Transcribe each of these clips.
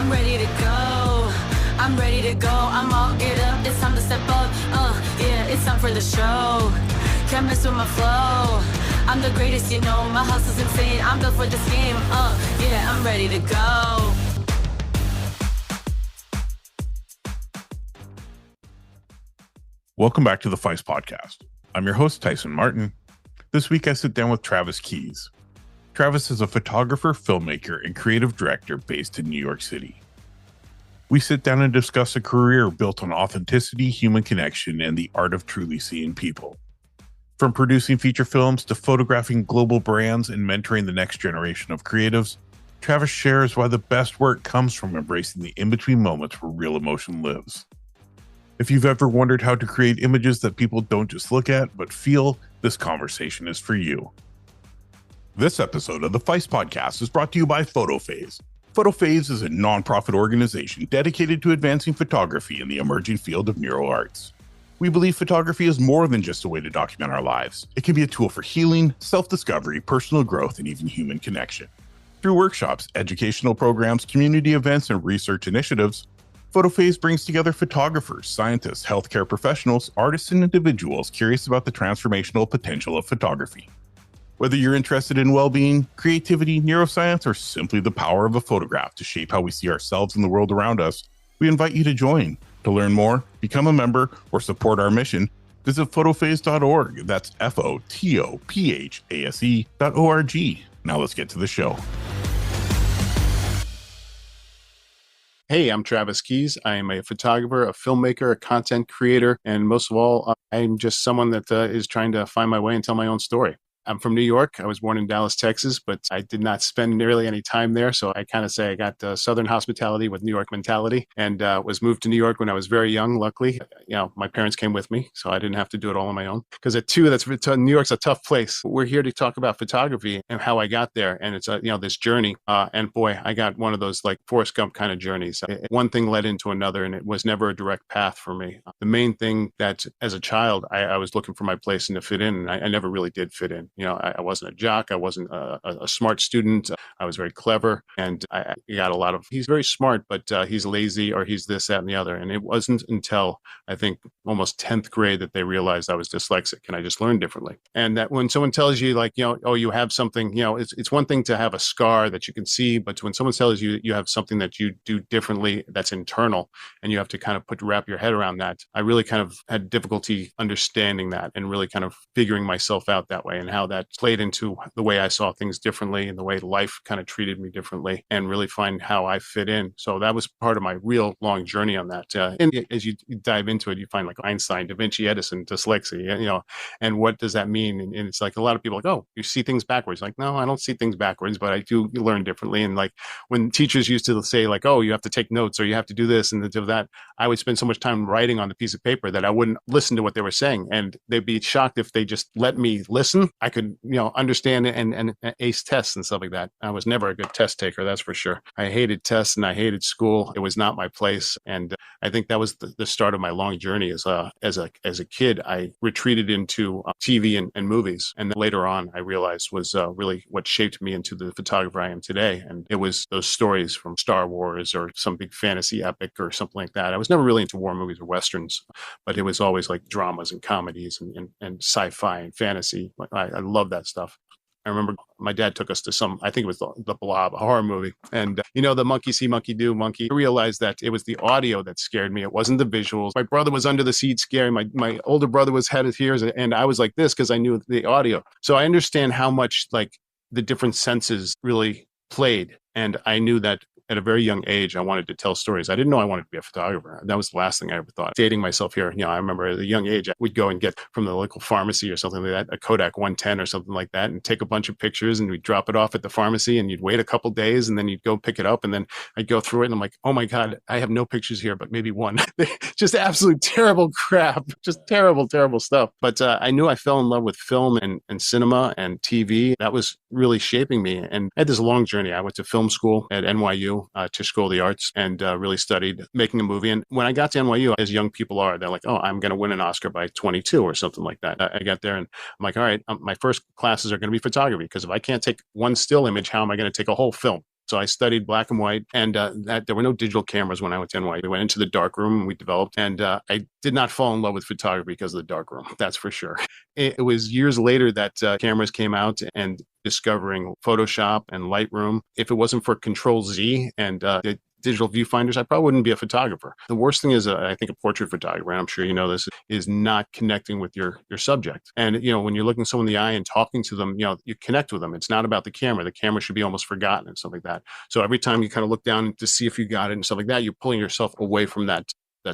I'm ready to go. I'm ready to go. I'm all geared up. It's time to step up. Yeah, it's time for the show. Can't mess with my flow. I'm the greatest, you know. My hustle's insane. I'm built for this game. Yeah, I'm ready to go. Welcome back to the Feist Podcast. I'm your host, Tyson Martin. This week I sit down with Travis Keys. Travis is a photographer, filmmaker, and creative director based in New York City. We sit down and discuss a career built on authenticity, human connection, and the art of truly seeing people. From producing feature films to photographing global brands and mentoring the next generation of creatives, Travis shares why the best work comes from embracing the in-between moments where real emotion lives. If you've ever wondered how to create images that people don't just look at, but feel, this conversation is for you. This episode of the Feist Podcast is brought to you by PhotoPhase. PhotoPhase is a nonprofit organization dedicated to advancing photography in the emerging field of neuroarts. We believe photography is more than just a way to document our lives. It can be a tool for healing, self-discovery, personal growth, and even human connection. Through workshops, educational programs, community events, and research initiatives, PhotoPhase brings together photographers, scientists, healthcare professionals, artists, and individuals curious about the transformational potential of photography. Whether you're interested in well-being, creativity, neuroscience, or simply the power of a photograph to shape how we see ourselves and the world around us, we invite you to join. To learn more, become a member, or support our mission, visit photophase.org. That's FOTOPHASE.org. Now let's get to the show. Hey, I'm Travis Keys. I am a photographer, a filmmaker, a content creator, and most of all, I'm just someone that is trying to find my way and tell my own story. I'm from New York. I was born in Dallas, Texas, but I did not spend nearly any time there. So I kind of say I got Southern hospitality with New York mentality, and was moved to New York when I was very young. Luckily, my parents came with me, so I didn't have to do it all on my own. Because at two, New York's a tough place. We're here to talk about photography and how I got there, and it's this journey. And boy, I got one of those like Forrest Gump kind of journeys. One thing led into another, and it was never a direct path for me. The main thing that as a child, I was looking for my place and to fit in, and I never really did fit in. I wasn't a jock. I wasn't a smart student. I was very clever, and I got a lot of, he's very smart, but he's lazy, or he's this, that, and the other. And it wasn't until I think almost 10th grade that they realized I was dyslexic and I just learned differently. And that when someone tells you oh, you have something, it's one thing to have a scar that you can see, but when someone tells you you have something that you do differently, that's internal, and you have to kind of wrap your head around that. I really kind of had difficulty understanding that and really kind of figuring myself out that way, and how that played into the way I saw things differently and the way life kind of treated me differently, and really find how I fit in. So that was part of my real long journey on that. And as you dive into it, you find like Einstein, Da Vinci, Edison, dyslexia, and what does that mean? And it's like a lot of people are like, oh, you see things backwards. Like, no, I don't see things backwards, but I do learn differently. And like when teachers used to say like, oh, you have to take notes, or you have to do this and do that, I would spend so much time writing on the piece of paper that I wouldn't listen to what they were saying. And they'd be shocked if they just let me listen. I could, understand it and ace tests and stuff like that. I was never a good test taker, that's for sure. I hated tests and I hated school. It was not my place. And I think that was the start of my long journey as a kid. I retreated into TV and movies. And then later on, I realized was really what shaped me into the photographer I am today. And it was those stories from Star Wars or some big fantasy epic or something like that. I was never really into war movies or Westerns, but it was always like dramas and comedies and sci-fi and fantasy. I love that stuff. I remember my dad took us to I think it was the Blob, a horror movie. And, the monkey see, monkey do, monkey. I realized that it was the audio that scared me. It wasn't the visuals. My brother was under the seat scaring. My older brother had his ears, and I was like this because I knew the audio. So I understand how much like the different senses really played. And I knew that at a very young age, I wanted to tell stories. I didn't know I wanted to be a photographer. That was the last thing I ever thought. Dating myself here, I remember at a young age, I would go and get from the local pharmacy or something like that, a Kodak 110 or something like that, and take a bunch of pictures, and we'd drop it off at the pharmacy, and you'd wait a couple days, and then you'd go pick it up, and then I'd go through it, and I'm like, oh my God, I have no pictures here, but maybe one. Just absolute terrible crap. Just terrible, terrible stuff. But I knew I fell in love with film and cinema and TV. That was really shaping me. And I had this long journey. I went to film school at NYU, Tisch School of the Arts, and really studied making a movie. And when I got to NYU, as young people are, they're like, oh, I'm going to win an Oscar by 22 or something like that. I got there and I'm like, all right, my first classes are going to be photography, because if I can't take one still image, how am I going to take a whole film? So I studied black and white, and that there were no digital cameras when I went to NYU. We went into the dark room and we developed, and I did not fall in love with photography because of the dark room. That's for sure. It was years later that cameras came out, and discovering Photoshop and Lightroom. If it wasn't for Control Z and the digital viewfinders, I probably wouldn't be a photographer. The worst thing is, I think, a portrait photographer, and I'm sure you know this, is not connecting with your subject. And, when you're looking someone in the eye and talking to them, you connect with them. It's not about the camera. The camera should be almost forgotten and stuff like that. So every time you kind of look down to see if you got it and stuff like that, you're pulling yourself away from that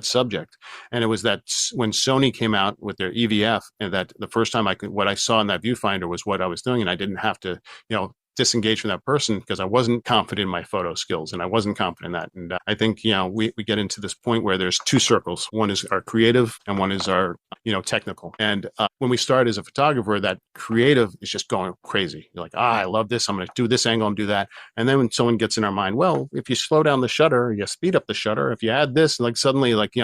subject. And it was that when Sony came out with their EVF, and that the first time what I saw in that viewfinder was what I was doing, and I didn't have to, disengage from that person because I wasn't confident in my photo skills, and I wasn't confident in that. And I think, we get into this point where there's two circles. One is our creative and one is our, technical. And when we start as a photographer, that creative is just going crazy. You're like, I love this. I'm going to do this angle and do that. And then when someone gets in our mind, well, if you slow down the shutter, you speed up the shutter, if you add this, like suddenly, you're like,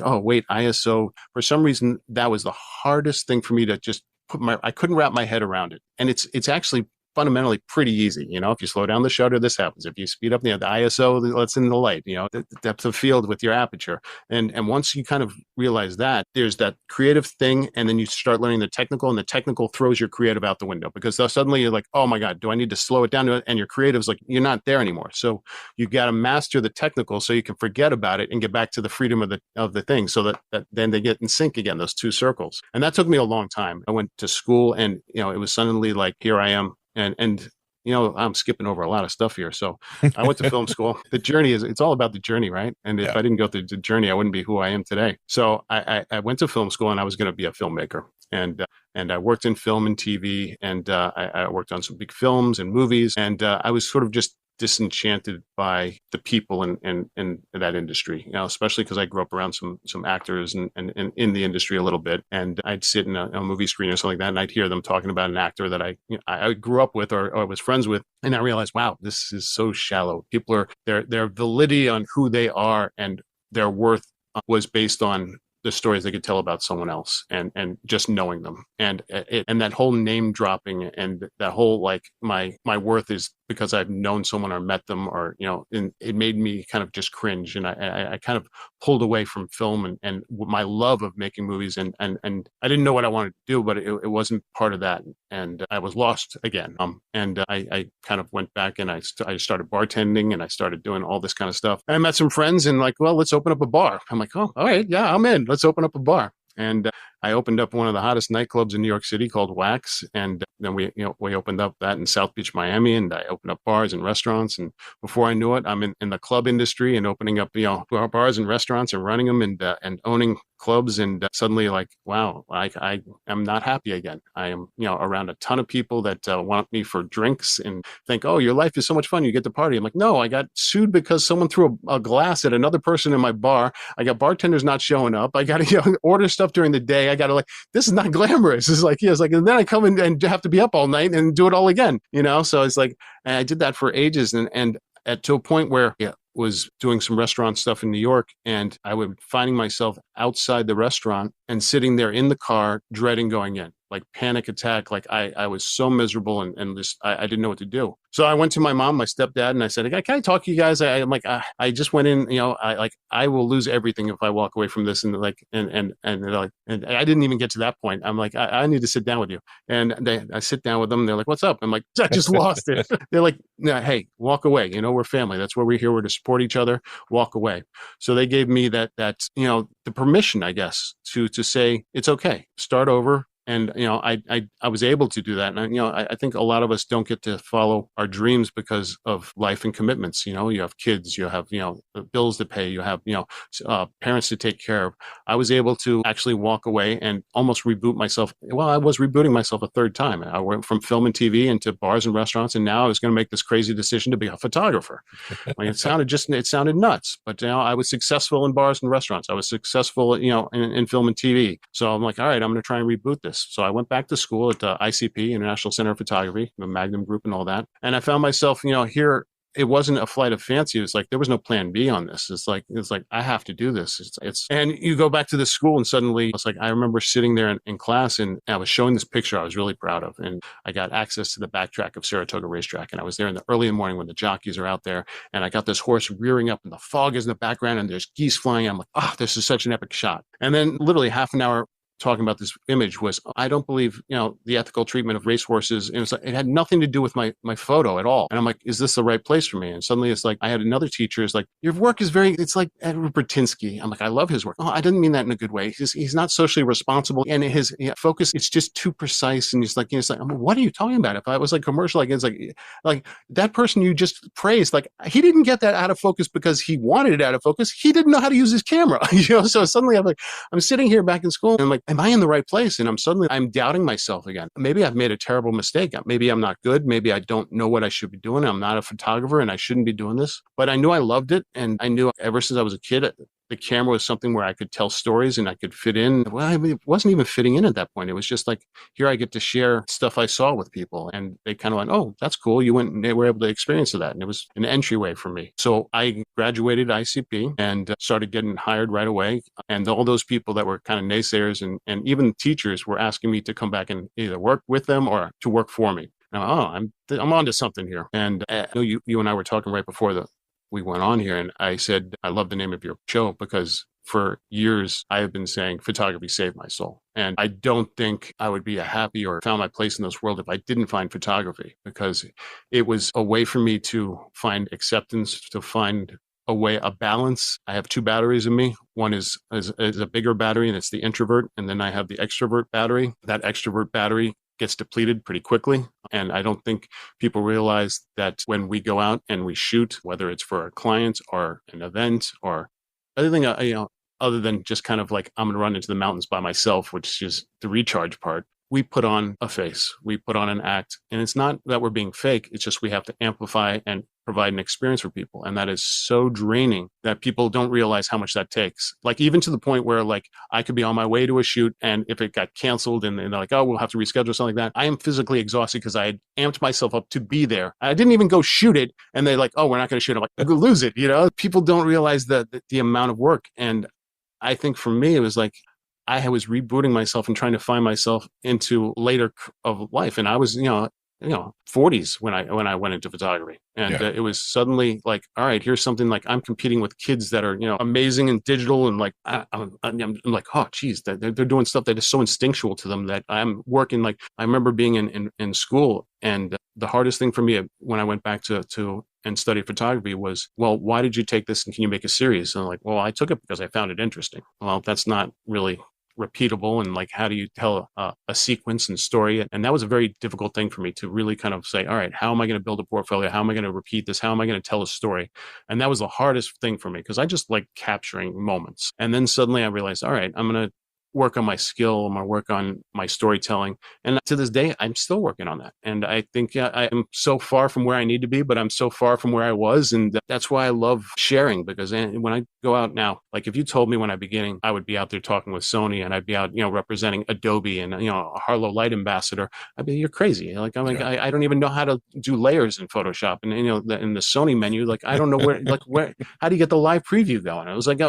oh, wait, ISO. For some reason, that was the hardest thing for me to just I couldn't wrap my head around it. And it's actually fundamentally pretty easy. If you slow down the shutter, this happens. If you speed up the ISO, that's in the light, the depth of field with your aperture. And once you kind of realize that, there's that creative thing, and then you start learning the technical, and the technical throws your creative out the window, because suddenly you're like, oh my God, do I need to slow it down to it? And your creative's like, you're not there anymore. So you got to master the technical so you can forget about it and get back to the freedom of the thing, so that then they get in sync again, those two circles. And that took me a long time. I went to school, and, it was suddenly like, here I am. And I'm skipping over a lot of stuff here. So I went to film school. The journey it's all about the journey, right? And if I didn't go through the journey, I wouldn't be who I am today. So I went to film school, and I was going to be a filmmaker. And I worked in film and TV, and I worked on some big films and movies. And I was sort of just disenchanted by the people in that industry, especially because I grew up around some actors and in the industry a little bit. And I'd sit in a movie screen or something like that, and I'd hear them talking about an actor that I grew up with or was friends with. And I realized, wow, this is so shallow. People are, their validity on who they are and their worth was based on the stories they could tell about someone else, and just knowing them, and that whole name dropping, and that whole, like, my worth is because I've known someone or met them, or and it made me kind of just cringe, and I kind of pulled away from film and my love of making movies, and I didn't know what I wanted to do, but it wasn't part of that, and I was lost again. And I kind of went back, and I started bartending, and I started doing all this kind of stuff. And I met some friends, and like, well, let's open up a bar. I'm like, oh, all right, yeah, I'm in. Let's open up a bar. And I opened up one of the hottest nightclubs in New York City called Wax. And then we opened up that in South Beach, Miami. And I opened up bars and restaurants. And before I knew it, I'm in the club industry and opening up, bars and restaurants and running them and owning clubs. And suddenly, like, wow, I am not happy again. I am, around a ton of people that want me for drinks and think, oh, your life is so much fun. You get to party. I'm like, no, I got sued because someone threw a glass at another person in my bar. I got bartenders not showing up. I got to order stuff during the day. I got to, like, this is not glamorous. It's like, it's like, and then I come in and have to be up all night and do it all again, So it's like, and I did that for ages, and to a point where was doing some restaurant stuff in New York, and I would finding myself outside the restaurant and sitting there in the car, dreading going in, like panic attack. Like I was so miserable, and just, I didn't know what to do. So I went to my mom, my stepdad, and I said, can I talk to you guys? I'm like, I just went in, I will lose everything if I walk away from this. And like, and I didn't even get to that point. I'm like, I need to sit down with you. And I sit down with them. They're like, what's up? I'm like, I just lost it. They're like, no, hey, walk away. We're family. That's where we're here. We're to support each other. Walk away. So they gave me that, the permission, I guess, to say, it's okay. Start over. And, I was able to do that. And, I think a lot of us don't get to follow our dreams because of life and commitments. You have kids, you have, bills to pay, you have, parents to take care of. I was able to actually walk away and almost reboot myself. Well, I was rebooting myself a third time. I went from film and TV into bars and restaurants. And now I was going to make this crazy decision to be a photographer. Like, it sounded nuts, but I was successful in bars and restaurants. I was successful, in film and TV. So I'm like, all right, I'm going to try and reboot this. So I went back to school at ICP, International Center of Photography, the Magnum Group and all that. And I found myself, here it wasn't a flight of fancy. It was like, there was no plan B on this. It's like, I have to do this. And you go back to the school and suddenly it's like, I remember sitting there in class and I was showing this picture I was really proud of. And I got access to the backtrack of Saratoga Racetrack. And I was there in the early morning when the jockeys are out there. And I got this horse rearing up and the fog is in the background and there's geese flying. I'm like, oh, this is such an epic shot. And then literally half an hour talking about this image was, I don't believe, the ethical treatment of racehorses. And it had nothing to do with my photo at all. And I'm like, is this the right place for me? And suddenly it's like, I had another teacher is like, your work is it's like Edward Bertinsky. I'm like, I love his work. Oh, I didn't mean that in a good way. He's not socially responsible. And his focus, it's just too precise. And he's like, what are you talking about? If I was like commercial, it's like that person you just praised, like he didn't get that out of focus because he wanted it out of focus. He didn't know how to use his camera. So suddenly I'm sitting here back in school and I'm like, am I in the right place? And I'm doubting myself again. Maybe I've made a terrible mistake. Maybe I'm not good. Maybe I don't know what I should be doing. I'm not a photographer and I shouldn't be doing this. But I knew I loved it. And I knew ever since I was a kid, the camera was something where I could tell stories and I could fit in. Well, I mean, it wasn't even fitting in at that point. It was just like, here I get to share stuff I saw with people. And they kind of went, oh, that's cool. You went and they were able to experience that. And it was an entryway for me. So I graduated ICP and started getting hired right away. And all those people that were kind of naysayers and even teachers were asking me to come back and either work with them or to work for me. Now, I'm onto something here. And I know you and I were talking right before we went on here, and I said, I love the name of your show because for years I have been saying photography saved my soul. And I don't think I would be happy or found my place in this world if I didn't find photography, because it was a way for me to find acceptance, to find a balance. I have two batteries in me. One is a bigger battery and it's the introvert. And then I have the extrovert battery. That extrovert battery gets depleted pretty quickly. And I don't think people realize that when we go out and we shoot, whether it's for a client or an event or anything, other than just kind of like, I'm going to run into the mountains by myself, which is the recharge part. We put on a face, we put on an act, and it's not that we're being fake. It's just we have to amplify and provide an experience for people. And that is so draining that people don't realize how much that takes. Like even to the point where like I could be on my way to a shoot and if it got canceled and they're like, oh, we'll have to reschedule something like that. I am physically exhausted because I had amped myself up to be there. I didn't even go shoot it. And they're like, oh, we're not going to shoot it. I'm like, I'm going to lose it. People don't realize the amount of work. And I think for me, it was like, I was rebooting myself and trying to find myself into later of life. And I was, 40s when I went into photography. And it was suddenly like, all right, here's something like I'm competing with kids that are, amazing and digital. And like, I'm like, oh, geez, they're doing stuff that is so instinctual to them that I'm working. Like, I remember being in school, and the hardest thing for me when I went back to and studied photography was, well, why did you take this and can you make a series? And I'm like, well, I took it because I found it interesting. Well, that's not really repeatable. And like, how do you tell a sequence and story? And that was a very difficult thing for me to really kind of say, all right, how am I going to build a portfolio? How am I going to repeat this? How am I going to tell a story? And that was the hardest thing for me because I just like capturing moments. And then suddenly I realized, all right, I'm going to work on my skill. I'm going to work on my storytelling. And to this day, I'm still working on that. And I think I am so far from where I need to be, but I'm so far from where I was. And that's why I love sharing, because when I go out now, like if you told me when I beginning, I would be out there talking with Sony and I'd be out, representing Adobe and, a Harlow Light ambassador, I'd be, you're crazy. Like, I'm like, I don't even know how to do layers in Photoshop. And, in the Sony menu, like, I don't know where, how do you get the live preview going? I was like,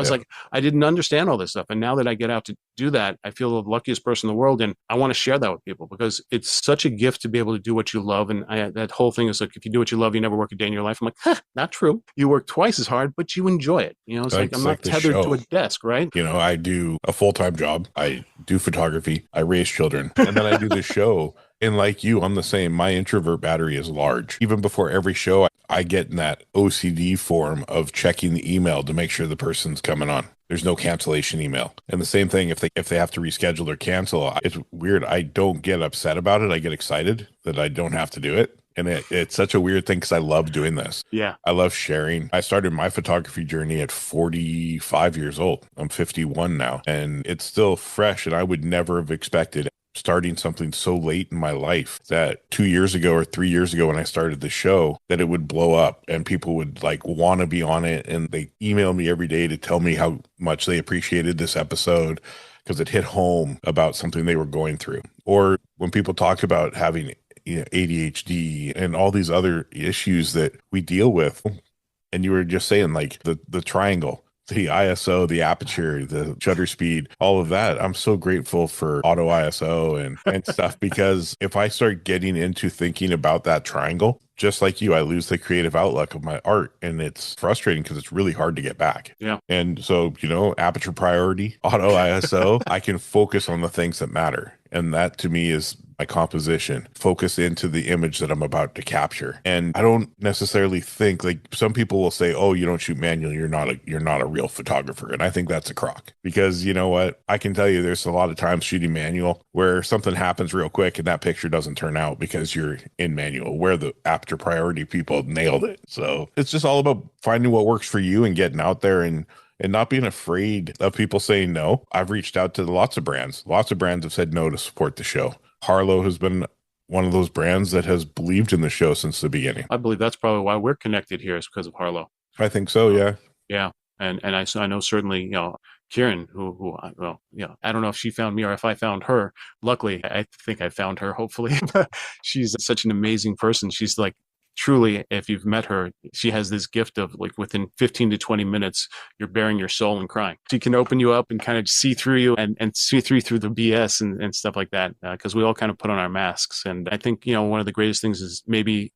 I didn't understand all this stuff. And now that I get out to do that, I feel the luckiest person in the world. And I want to share that with people because it's such a gift to be able to do what you love. And that whole thing is like, if you do what you love, you never work a day in your life. I'm like, not true. You work twice as hard, but you enjoy it. It's like, I'm not tethered to a desk, right? I do a full-time job. I do photography. I raise children. And then I do the show. And like you, I'm the same. My introvert battery is large. Even before every show, I get in that OCD form of checking the email to make sure the person's coming on. There's no cancellation email. And the same thing, if they have to reschedule or cancel, it's weird. I don't get upset about it. I get excited that I don't have to do it. And it's such a weird thing because I love doing this. Yeah. I love sharing. I started my photography journey at 45 years old. I'm 51 now, and it's still fresh. And I would never have expected starting something so late in my life that 2 years ago or 3 years ago when I started the show, that it would blow up and people would like want to be on it. And they email me every day to tell me how much they appreciated this episode because it hit home about something they were going through. Or when people talk about having ADHD and all these other issues that we deal with. And you were just saying like the triangle, the ISO, the aperture, the shutter speed, all of that. I'm so grateful for auto ISO and stuff, because if I start getting into thinking about that triangle, just like you, I lose the creative outlook of my art, and it's frustrating because it's really hard to get back. Yeah. And so, aperture priority, auto ISO, I can focus on the things that matter. And that to me is my composition, focus into the image that I'm about to capture. And I don't necessarily think, like, some people will say, oh, you don't shoot manual, you're not a real photographer. And I think that's a crock, because you know what? I can tell you there's a lot of times shooting manual where something happens real quick and that picture doesn't turn out because you're in manual, where the aperture priority people nailed it. So it's just all about finding what works for you and getting out there and not being afraid of people saying no. I've reached out to lots of brands. Lots of brands have said no to support the show. Harlow has been one of those brands that has believed in the show since the beginning. I believe that's probably why we're connected here, is because of Harlow. I think so, yeah. Yeah. And I know certainly, Kieran, who I don't know if she found me or if I found her. Luckily, I think I found her, hopefully. She's such an amazing person. She's like, truly, if you've met her, she has this gift of, like, within 15 to 20 minutes, you're bearing your soul and crying. She can open you up and kind of see through you and see through the BS and stuff like that, because we all kind of put on our masks. And I think, one of the greatest things is maybe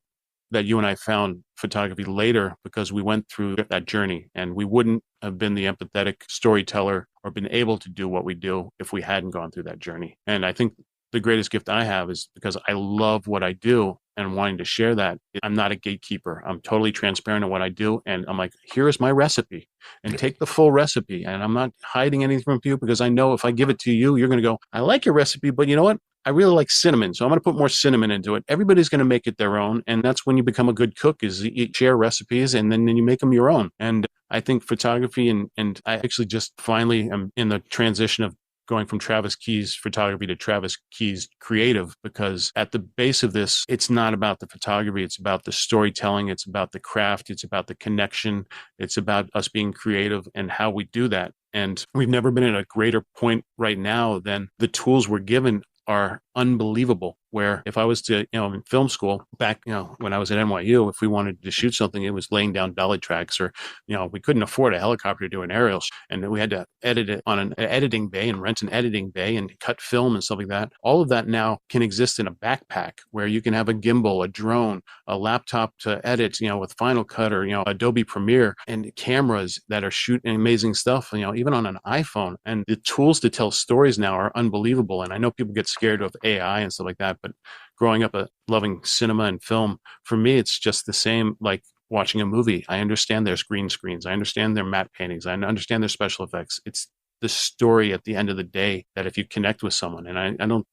that you and I found photography later because we went through that journey, and we wouldn't have been the empathetic storyteller or been able to do what we do if we hadn't gone through that journey. And I think the greatest gift I have is because I love what I do and wanting to share that. I'm not a gatekeeper. I'm totally transparent in what I do. And I'm like, here's my recipe, and take the full recipe. And I'm not hiding anything from you, because I know if I give it to you, you're going to go, I like your recipe, but you know what? I really like cinnamon, so I'm going to put more cinnamon into it. Everybody's going to make it their own. And that's when you become a good cook, is you share recipes and then you make them your own. And I think photography, and I actually just finally am in the transition of going from Travis Keyes photography to Travis Keyes creative, because at the base of this, it's not about the photography. It's about the storytelling. It's about the craft. It's about the connection. It's about us being creative and how we do that. And we've never been at a greater point right now than the tools we're given are unbelievable. Where if I was to, in film school back, when I was at NYU, if we wanted to shoot something, it was laying down dolly tracks, or, we couldn't afford a helicopter to do an aerial, and then we had to edit it on an editing bay and rent an editing bay and cut film and stuff like that. All of that now can exist in a backpack, where you can have a gimbal, a drone, a laptop to edit, with Final Cut or, Adobe Premiere, and cameras that are shooting amazing stuff, even on an iPhone. And the tools to tell stories now are unbelievable. And I know people get scared of AI and stuff like that, but growing up loving cinema and film, for me, it's just the same like watching a movie. I understand there's green screens. I understand their matte paintings. I understand their special effects. It's the story at the end of the day that if you connect with someone, and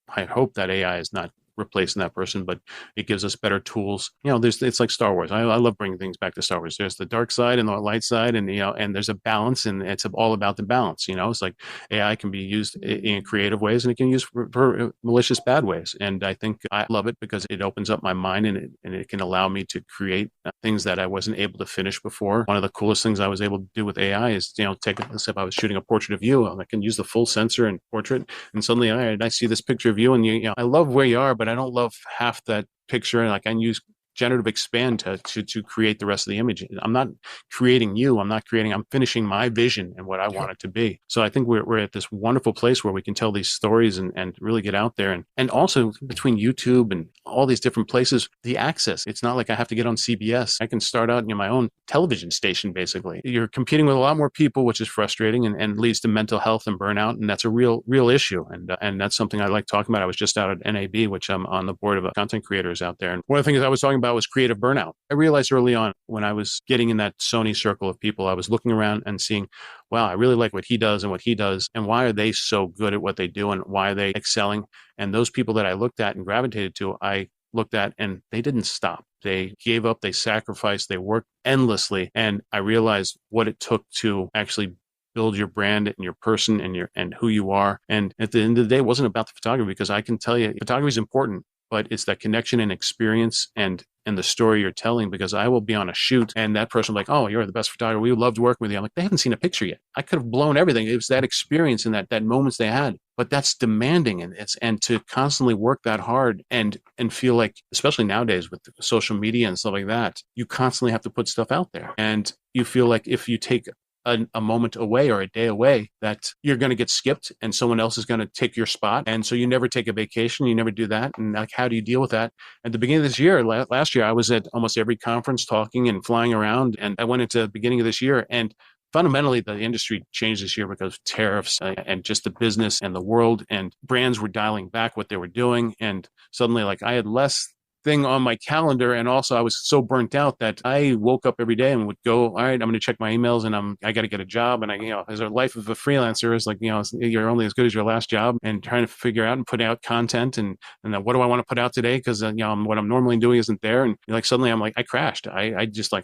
I hope that AI is not replacing that person, but it gives us better tools. It's like Star Wars. I love bringing things back to Star Wars. There's the dark side and the light side, and and there's a balance, and it's all about the balance. It's like AI can be used in creative ways, and it can be used for malicious bad ways. And I think I love it because it opens up my mind, and it can allow me to create things that I wasn't able to finish before. One of the coolest things I was able to do with AI is, take a step. I was shooting a portrait of you, and I can use the full sensor and portrait, and suddenly I see this picture of you, and I love where you are, but I don't love half that picture. And I can use generative expand to create the rest of the image. I'm not creating you. I'm finishing my vision and what I want it to be. So I think we're at this wonderful place where we can tell these stories and really get out there. And also between YouTube and all these different places, the access, it's not like I have to get on CBS. I can start out in my own television station, basically. You're competing with a lot more people, which is frustrating and leads to mental health and burnout. And that's a real issue. And that's something I like talking about. I was just out at NAB, which I'm on the board of content creators out there. And one of the things I was talking about was creative burnout. I realized early on when I was getting in that Sony circle of people, I was looking around and seeing, wow, I really like what he does, and why are they so good at what they do, and why are they excelling? And those people that I looked at and gravitated to, I looked at and they didn't stop. They gave up, they sacrificed, they worked endlessly. And I realized what it took to actually build your brand and your person and who you are. And at the end of the day, it wasn't about the photography, because I can tell you photography is important, but it's that connection and experience and and the story you're telling, because I will be on a shoot and that person will be like, oh, you're the best photographer. We loved working with you. I'm like, they haven't seen a picture yet. I could have blown everything. It was that experience and that moments they had. But that's demanding, and to constantly work that hard and feel like, especially nowadays with social media and stuff like that, you constantly have to put stuff out there. And you feel like if you take a moment away or a day away, that you're going to get skipped and someone else is going to take your spot. And so you never take a vacation, you never do that. And like, how do you deal with that? At the beginning of this year, last year, I was at almost every conference talking and flying around. And I went into the beginning of this year, and fundamentally, the industry changed this year because of tariffs and just the business and the world, and brands were dialing back what they were doing. And suddenly, like, I had less thing on my calendar. And also I was so burnt out that I woke up every day and would go, all right, I'm going to check my emails, and I got to get a job. And as a life of a freelancer is like, you're only as good as your last job, and trying to figure out and put out content and then what do I want to put out today? Cause what I'm normally doing isn't there. And like, suddenly I'm like, I crashed. I'm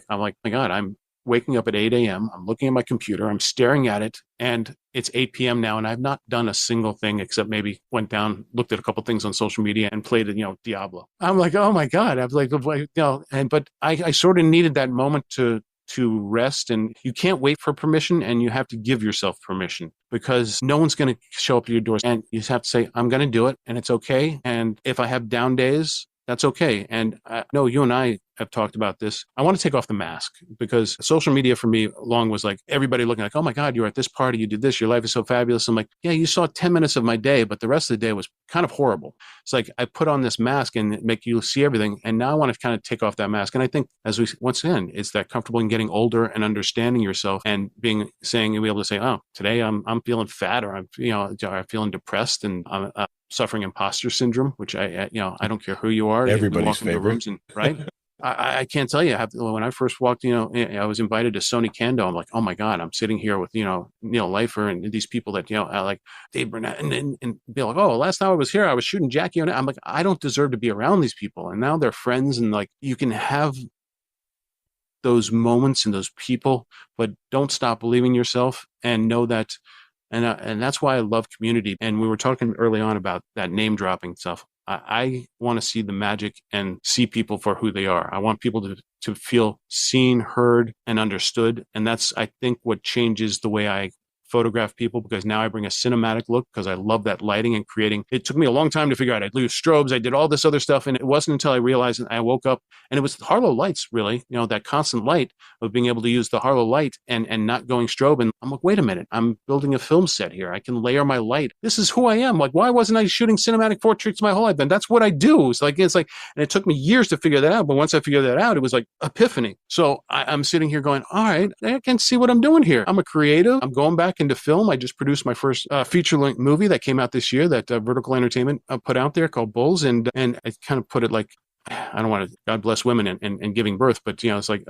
like, my God, I'm waking up at 8 a.m. I'm looking at my computer. I'm staring at it, and it's 8 p.m. now, and I've not done a single thing except maybe went down, looked at a couple things on social media, and played, Diablo. I'm like, oh my God. I was like, but I sort of needed that moment to rest, and you can't wait for permission, and you have to give yourself permission, because no one's going to show up at your doors, and you just have to say, I'm going to do it, and it's okay. And if I have down days, that's okay. And I know you and I have talked about this. I want to take off the mask, because social media for me long was like everybody looking like, oh my God, you were at this party, you did this, your life is so fabulous. I'm like, yeah, you saw 10 minutes of my day, but the rest of the day was kind of horrible. It's like I put on this mask and make you see everything. And now I want to kind of take off that mask. And I think once again, it's that comfortable in getting older and understanding yourself and be able to say, oh, today I'm feeling fat, or I'm feeling depressed, and I'm suffering imposter syndrome, which I don't care who you are. Everybody's favorite. Right? I can't tell you. When I first walked, I was invited to Sony Kando. I'm like, oh my God, I'm sitting here with, Neil Leifer and these people that, like Dave Burnett, and be like, oh, last time I was here, I was shooting Jackie on it. I'm like, I don't deserve to be around these people. And now they're friends, and like, you can have those moments and those people, but don't stop believing yourself, and know that. And that's why I love community. And we were talking early on about that name dropping stuff. I want to see the magic and see people for who they are. I want people to feel seen, heard, and understood. And that's, I think, what changes the way I photograph people, because now I bring a cinematic look, because I love that lighting and creating. It took me a long time to figure out. I'd use strobes, I did all this other stuff, and it wasn't until I realized, and I woke up, and it was Harlow lights, really, that constant light of being able to use the Harlow light and not going strobe. And I'm like, wait a minute, I'm building a film set here. I can layer my light. This is who I am. Like, why wasn't I shooting cinematic portraits my whole life? And that's what I do. It's like, and it took me years to figure that out. But once I figured that out, it was like epiphany. So I'm sitting here going, all right, I can see what I'm doing here. I'm a creative. I'm going back into film. I just produced my first feature-length movie that came out this year that Vertical Entertainment put out there, called Bulls. And I kind of put it like, I don't want to, God bless women and giving birth, but it's like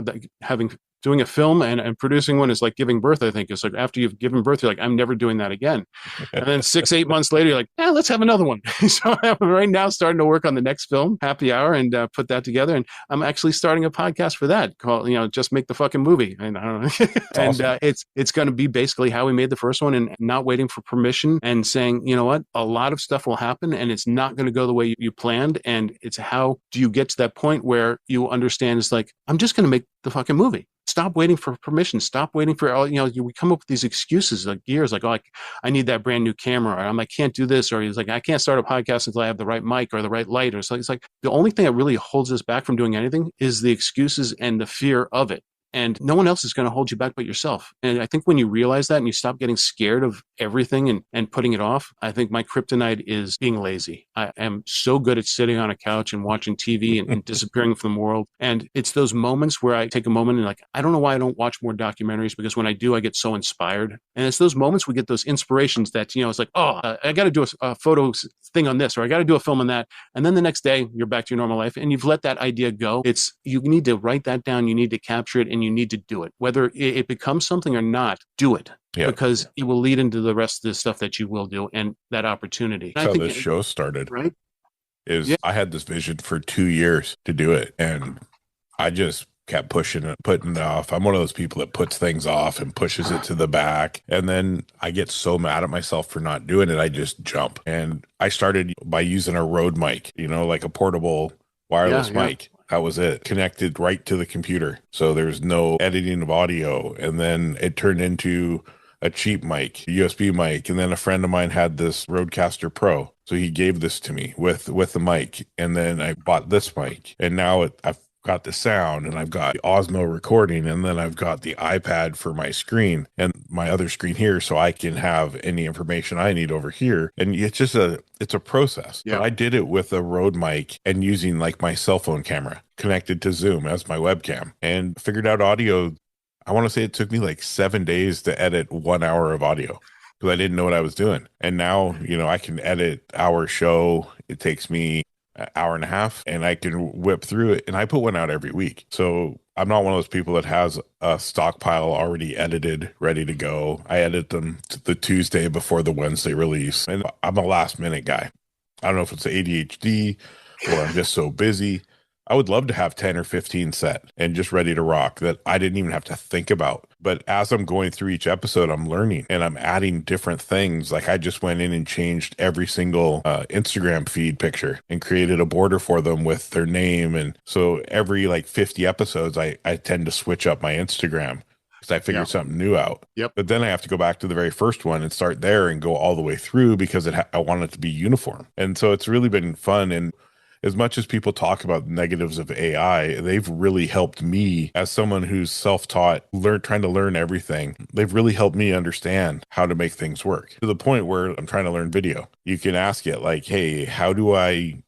doing a film and producing one is like giving birth. I think it's like after you've given birth, you're like, I'm never doing that again. And then 8 months later, you're like, let's have another one. So I'm right now starting to work on the next film, Happy Hour, and put that together. And I'm actually starting a podcast for that called, Just Make the Fucking Movie. And I don't know. And awesome. It's going to be basically how we made the first one, and not waiting for permission, and saying, you know what, a lot of stuff will happen, and it's not going to go the way you planned. And it's how do you get to that point where you understand it's like, I'm just going to make the fucking movie. Stop waiting for permission. Stop waiting for all, we come up with these excuses like years, like, oh, I need that brand new camera, or I can't do this, or he's like, I can't start a podcast until I have the right mic or the right light. Or so it's like the only thing that really holds us back from doing anything is the excuses and the fear of it. And no one else is going to hold you back but yourself. And I think when you realize that and you stop getting scared of everything and putting it off, I think my kryptonite is being lazy. I am so good at sitting on a couch and watching TV and disappearing from the world. And it's those moments where I take a moment and like, I don't know why I don't watch more documentaries, because when I do, I get so inspired. And it's those moments we get those inspirations that, it's like, I got to do a photo thing on this, or I got to do a film on that. And then the next day you're back to your normal life and you've let that idea go. You need to write that down. You need to capture it, and you need to do it. Whether it becomes something or not, do it. Yeah. Because it will lead into the rest of the stuff that you will do and that opportunity. That's how this show started. Right? I had this vision for 2 years to do it, and I just kept pushing it, putting it off. I'm one of those people that puts things off and pushes it to the back. And then I get so mad at myself for not doing it. I just jump. And I started by using a Rode mic, like a portable wireless mic. That was it. Connected right to the computer. So there's no editing of audio. And then it turned into a cheap mic, a USB mic. And then a friend of mine had this Rodecaster Pro. So he gave this to me with the mic. And then I bought this mic. And now I've got the sound, and I've got the Osmo recording, and then I've got the iPad for my screen and my other screen here, so I can have any information I need over here. And it's just it's a process. Yeah. But I did it with a Rode mic and using like my cell phone camera connected to Zoom as my webcam, and figured out audio. I want to say it took me like 7 days to edit 1 hour of audio because I didn't know what I was doing. And now, I can edit our show. It takes me an hour and a half, and I can whip through it. And I put one out every week. So I'm not one of those people that has a stockpile already edited, ready to go. I edit them the Tuesday before the Wednesday release. And I'm a last minute guy. I don't know if it's ADHD or I'm just so busy. I would love to have 10 or 15 set and just ready to rock that I didn't even have to think about. But as I'm going through each episode, I'm learning and I'm adding different things. Like I just went in and changed every single Instagram feed picture and created a border for them with their name. And so every like 50 episodes, I tend to switch up my Instagram because I figured something new out. Yep. But then I have to go back to the very first one and start there and go all the way through because I want it to be uniform. And so it's really been fun. And as much as people talk about negatives of AI, they've really helped me as someone who's self-taught, trying to learn everything. They've really helped me understand how to make things work to the point where I'm trying to learn video. You can ask it like, hey, how do I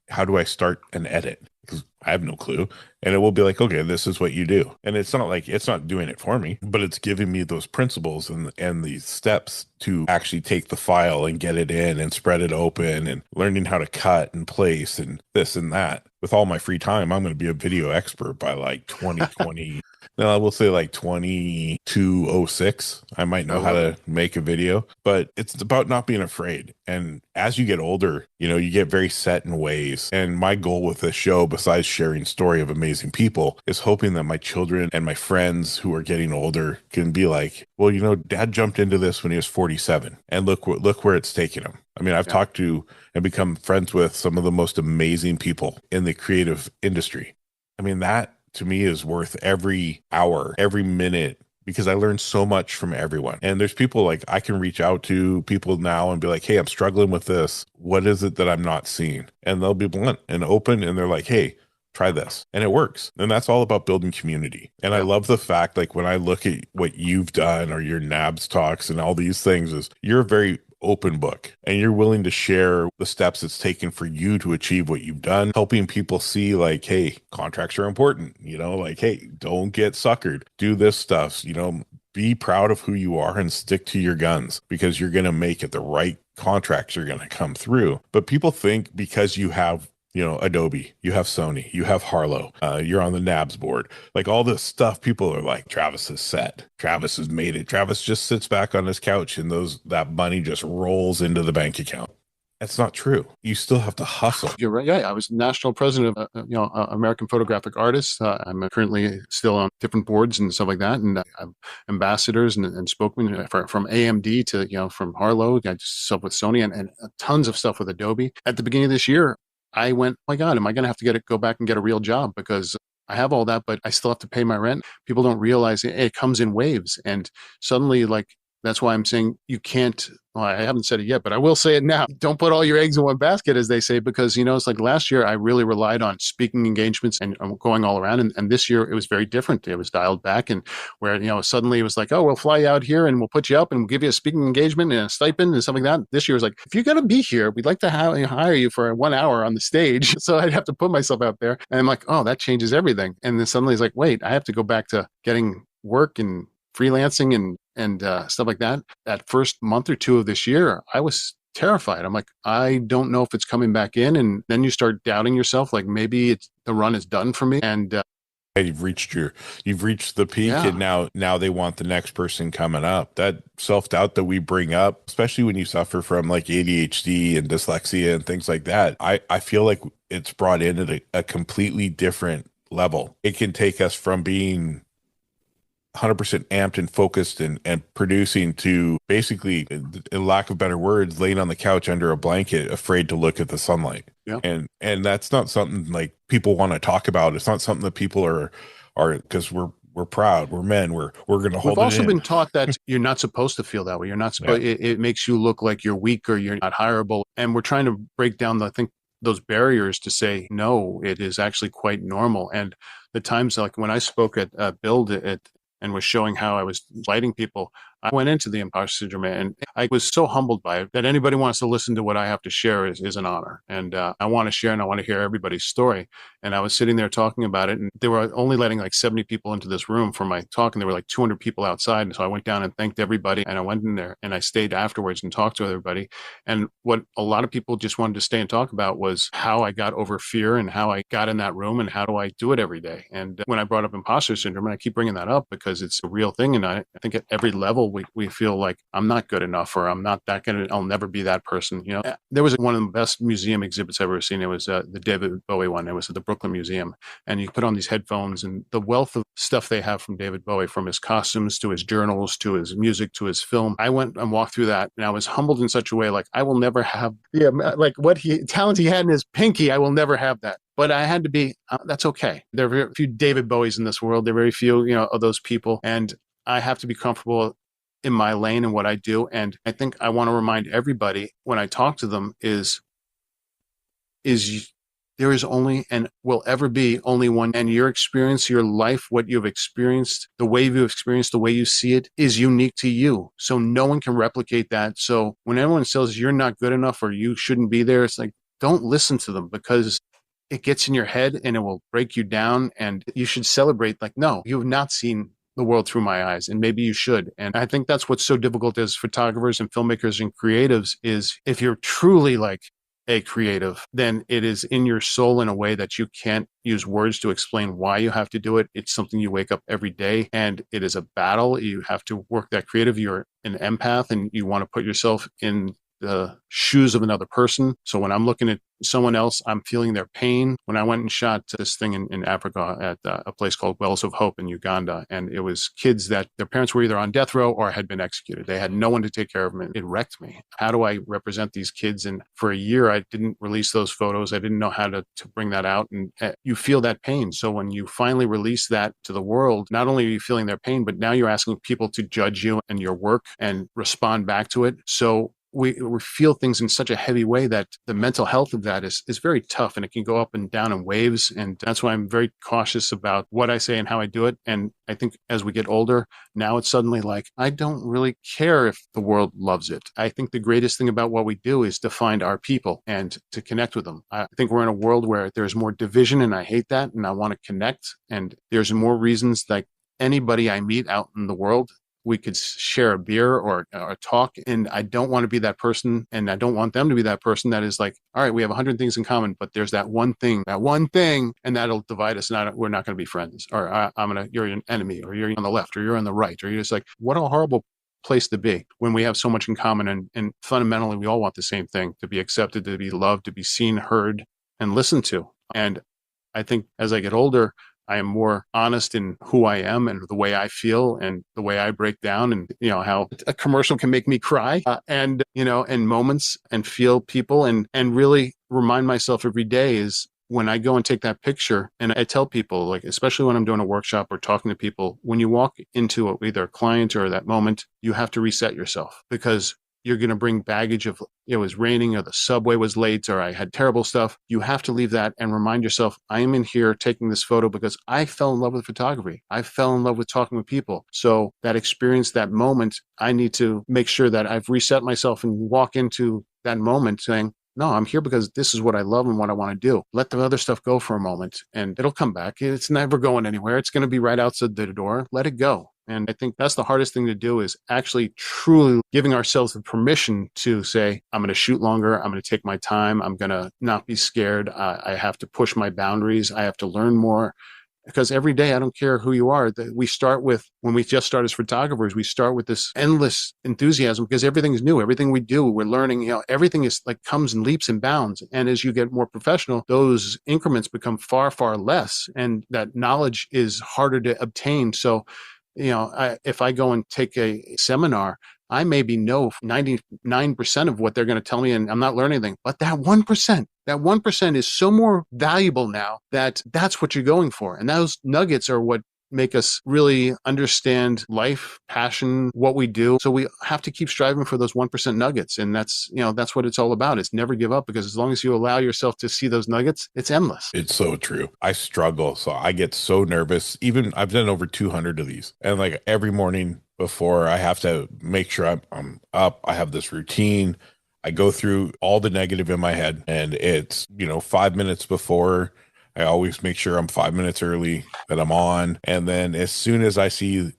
start an edit? Because I have no clue. And it will be like, okay, this is what you do. And it's not doing it for me, but it's giving me those principles and these steps to actually take the file and get it in and spread it open and learning how to cut and place and this and that. With all my free time, I'm going to be a video expert by like 2020. No, I will say like 2206. I might know how to make a video, but it's about not being afraid. And as you get older, you get very set in ways. And my goal with this show, besides sharing story of amazing people, is hoping that my children and my friends who are getting older can be like, well, Dad jumped into this when he was 47 and look where it's taken him. I mean, I've talked to and become friends with some of the most amazing people in the creative industry. I mean, that to me is worth every hour, every minute, because I learned so much from everyone. And there's people like I can reach out to people now and be like, hey, I'm struggling with this. What is it that I'm not seeing? And they'll be blunt and open. And they're like, hey, try this. And it works. And that's all about building community. And I love the fact, like when I look at what you've done or your NABS talks and all these things, is you're a very open book and you're willing to share the steps it's taken for you to achieve what you've done, helping people see like, hey, contracts are important, like, hey, don't get suckered, do this stuff, be proud of who you are and stick to your guns because you're going to make it. The right contracts are going to come through. But people think because you have Adobe, you have Sony, you have Harlow, you're on the NABS board, like all this stuff, people are like, Travis is set, Travis has made it, Travis just sits back on his couch and that money just rolls into the bank account. That's not true. You still have to hustle. You're right. Yeah, I was national president of American Photographic Artists. I'm currently still on different boards and stuff like that, and I have ambassadors and spokesmen from AMD to from Harlow. I just stuff with Sony and tons of stuff with Adobe. At the beginning of this year, I went, oh my God, am I going to have to go back and get a real job? Because I have all that, but I still have to pay my rent. People don't realize it comes in waves. And suddenly, that's why I'm saying you can't, I haven't said it yet, but I will say it now. Don't put all your eggs in one basket, as they say, because, it's like last year I really relied on speaking engagements and going all around. And this year it was very different. It was dialed back and where, suddenly it was like, oh, we'll fly you out here and we'll put you up and we'll give you a speaking engagement and a stipend and stuff like that. This year was like, if you're going to be here, we'd like to hire you for 1 hour on the stage. So I'd have to put myself out there. And I'm like, oh, that changes everything. And then suddenly it's like, wait, I have to go back to getting work and freelancing and stuff like that. That first month or two of this year, I was terrified. I'm like, I don't know if it's coming back in. And then you start doubting yourself, like maybe the run is done for me. And you've reached the peak, and now they want the next person coming up. That self-doubt that we bring up, especially when you suffer from like ADHD and dyslexia and things like that, I feel like it's brought in at a completely different level. It can take us from being 100% amped and focused and producing to basically, in lack of better words, laying on the couch under a blanket, afraid to look at the sunlight Yeah. And that's not something like people want to talk about. It's not something that people are because we're proud, we're men, we're going to We've hold it also in. been taught that you're not supposed to feel that way. You're not supposed. It makes you look like you're weak or you're not hireable. And we're trying to break down, I think, those barriers to say no. It is actually quite normal. And the times like when I spoke at Build It and was showing how I was lighting people, I went into the imposter syndrome, and I was so humbled by it that anybody wants to listen to what I have to share is an honor. And I want to share and I want to hear everybody's story. And I was sitting there talking about it, and they were only letting like 70 people into this room for my talk, and there were like 200 people outside. And so I went down and thanked everybody, and I went in there and I stayed afterwards and talked to everybody. And what a lot of people just wanted to stay and talk about was how I got over fear and how I got in that room and how do I do it every day. And when I brought up imposter syndrome, and I keep bringing that up because it's a real thing, and I think at every level we feel like I'm not good enough, or I'm not that good, I'll never be that person. You know, there was one of the best museum exhibits I've ever seen. It was the David Bowie one. It was at the Brooklyn Museum, and you put on these headphones, and the wealth of stuff they have from David Bowie, from his costumes to his journals to his music to his film. I went and walked through that, and I was humbled in such a way, like I will never have like what talent he had in his pinky. I will never have that. But I had to be, that's okay. There are very few David Bowies in this world. There are very few, of those people. And I have to be comfortable in my lane and what I do. And I think I want to remind everybody when I talk to them is there is only and will ever be only one. And your experience, your life, what you've experienced, the way you've experienced, the way you see it is unique to you. So no one can replicate that. So when everyone says you're not good enough or you shouldn't be there, it's like, don't listen to them, because it gets in your head and it will break you down. And you should celebrate, like, no, you have not seen the world through my eyes, and maybe you should. And I think that's what's so difficult as photographers and filmmakers and creatives is if you're truly like a creative, then it is in your soul in a way that you can't use words to explain why you have to do it. It's something you wake up every day, and it is a battle. You have to work that creative. You're an empath, and you want to put yourself in the shoes of another person. So when I'm looking at someone else, I'm feeling their pain. When I went and shot this thing in Africa at a place called Wells of Hope in Uganda, and it was kids that their parents were either on death row or had been executed. They had no one to take care of them. It wrecked me. How do I represent these kids? And for a year, I didn't release those photos. I didn't know how to bring that out. And you feel that pain. So when you finally release that to the world, not only are you feeling their pain, but now you're asking people to judge you and your work and respond back to it. So we feel things in such a heavy way that the mental health of that is very tough, and it can go up and down in waves. And that's why I'm very cautious about what I say and how I do it. And I think as we get older, now it's suddenly like, I don't really care if the world loves it. I think the greatest thing about what we do is to find our people and to connect with them. I think we're in a world where there's more division, and I hate that. And I want to connect. And there's more reasons, like anybody I meet out in the world, we could share a beer or talk. And I don't want to be that person, and I don't want them to be that person that is like, all right, we have 100 things in common, but there's that one thing, and that'll divide us. And we're not going to be friends, or you're an enemy, or you're on the left, or you're on the right, or you're just like, what a horrible place to be when we have so much in common. And fundamentally, we all want the same thing: to be accepted, to be loved, to be seen, heard, and listened to. And I think as I get older, I am more honest in who I am and the way I feel and the way I break down, and, how a commercial can make me cry and moments, and feel people, and really remind myself every day is when I go and take that picture. And I tell people, like, especially when I'm doing a workshop or talking to people, when you walk into either a client or that moment, you have to reset yourself, because you're going to bring baggage of it was raining, or the subway was late, or I had terrible stuff. You have to leave that and remind yourself, I am in here taking this photo because I fell in love with photography. I fell in love with talking with people. So that experience, that moment, I need to make sure that I've reset myself and walk into that moment saying, no, I'm here because this is what I love and what I want to do. Let the other stuff go for a moment, and it'll come back. It's never going anywhere. It's going to be right outside the door. Let it go. And I think that's the hardest thing to do, is actually truly giving ourselves the permission to say, I'm going to shoot longer. I'm going to take my time. I'm going to not be scared. I have to push my boundaries. I have to learn more. Because every day, I don't care who you are, that we start with, when we just start as photographers, we start with this endless enthusiasm because everything is new. Everything we do, we're learning, everything is like comes in leaps and bounds. And as you get more professional, those increments become far, far less. And that knowledge is harder to obtain. So, if I go and take a seminar, I maybe know 99% of what they're going to tell me, and I'm not learning anything. But that 1%, that 1% is so more valuable now that that's what you're going for. And those nuggets are what make us really understand life, passion, what we do. So we have to keep striving for those 1% nuggets. And that's what it's all about. It's never give up, because as long as you allow yourself to see those nuggets, it's endless. It's so true. I struggle. So I get so nervous. Even I've done over 200 of these. And like every morning before, I have to make sure I'm up. I have this routine. I go through all the negative in my head, and it's, 5 minutes before, I always make sure I'm 5 minutes early, that I'm on. And then as soon as I see